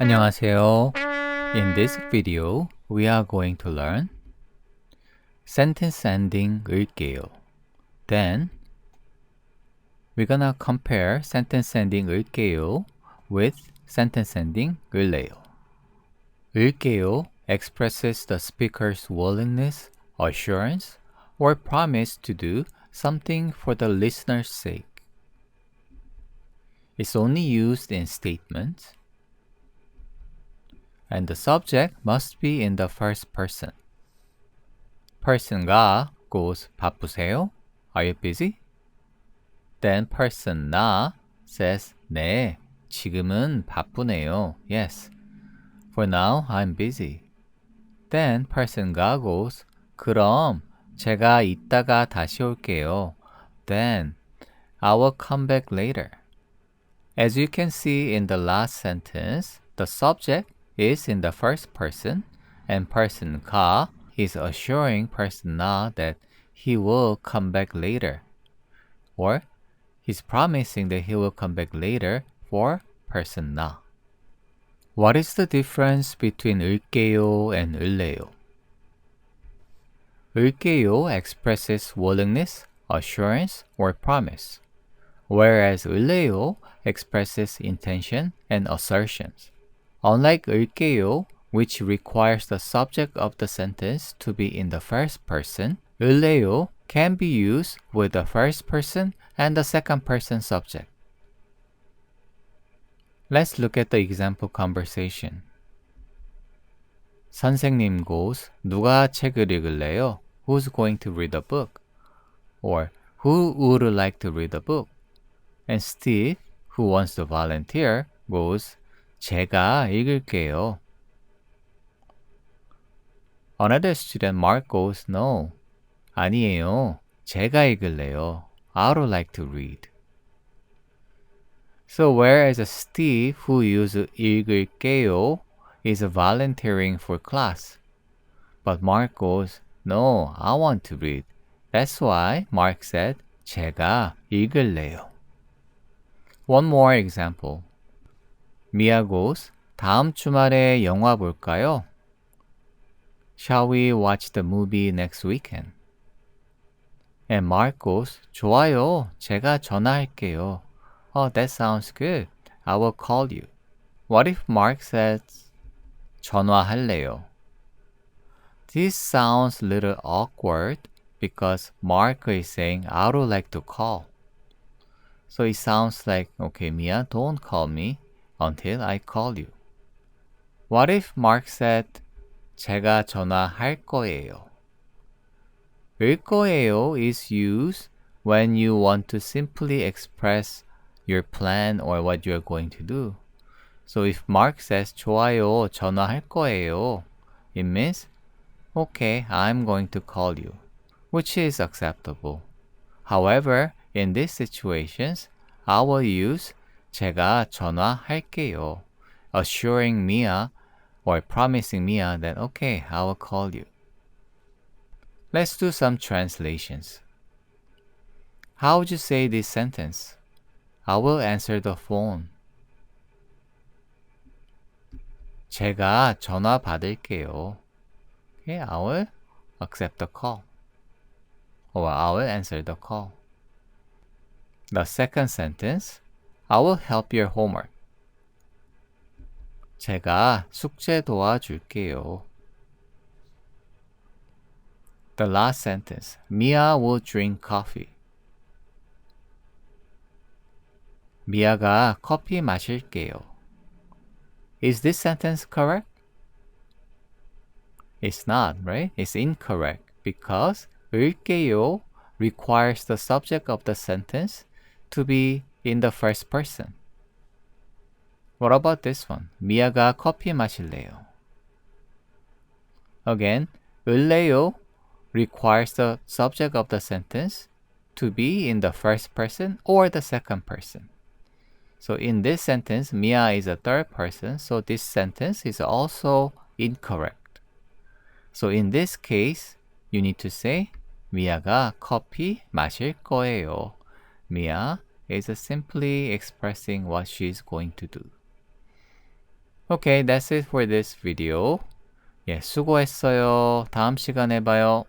안녕하세요. In this video, we are going to learn sentence ending 을게요. Then, we're gonna compare sentence ending 을게요 with sentence ending 을래요. 을게요 expresses the speaker's willingness, assurance, or promise to do something for the listener's sake. It's only used in statements, and the subject must be in the first person. person가 goes 바쁘세요? Are you busy? Then person 나 says 네, 지금은 바쁘네요. Yes. For now, I'm busy. Then person가 goes 그럼 제가 이따가 다시 올게요. Then I will come back later. As you can see in the last sentence, the subject is in the first person and person 가 is assuring person 나 that he will come back later. Or he's promising that he will come back later for person 나. What is the difference between 을게요 and 을래요? 을게요 expresses willingness, assurance, or promise, whereas 을래요 expresses intention and assertions. Unlike 을게요, which requires the subject of the sentence to be in the first person, 을래요 can be used with the first person and the second person subject. Let's look at the example conversation. 선생님 goes, 누가 책을 읽을래요? Who's going to read a book? Or who would like to read a book? And Steve, who wants to volunteer, goes, 제가 읽을게요. Another student, Mark, goes, no, 아니에요. 제가 읽을래요. I would like to read. So whereas Steve, who uses 읽을게요, is volunteering for class. But Mark goes, no, I want to read. That's why Mark said, 제가 읽을래요. One more example. Mia goes, 다음 주말에 영화 볼까요? Shall we watch the movie next weekend? And Mark goes, 좋아요. 제가 전화할게요. Oh, that sounds good. I will call you. What if Mark says, 전화할래요? This sounds a little awkward because Mark is saying, I would like to call. So it sounds like, okay, Mia, don't call me until I call you. What if Mark said, 제가 전화할 거예요? 을 거예요 is used when you want to simply express your plan or what you're going to do. So if Mark says, 좋아요, 전화할 거예요, it means, okay, I'm going to call you, which is acceptable. However, in these situations, I will use 제가 전화할게요, assuring Mia or promising Mia that, okay, I will call you. Let's do some translations. How would you say this sentence? I will answer the phone. 제가 전화 받을게요. Okay, I will accept the call. Or I will answer the call. The second sentence, I will help your homework. 제가 숙제 도와줄게요. The last sentence, Mia will drink coffee. 미아가 커피 마실게요. Is this sentence correct? It's not, right? It's incorrect because 을게요 requires the subject of the sentence to be in the first person. What about this one? 미아가 커피 마실래요? Again, 을래요 requires the subject of the sentence to be in the first person or the second person. So in this sentence, Mia is a third person, so this sentence is also incorrect. So in this case, you need to say 미아가 커피 마실 거예요. Mia is simply expressing what she is going to do. Okay, that's it for this video. 예, 수고했어요. 다음 시간에 봐요.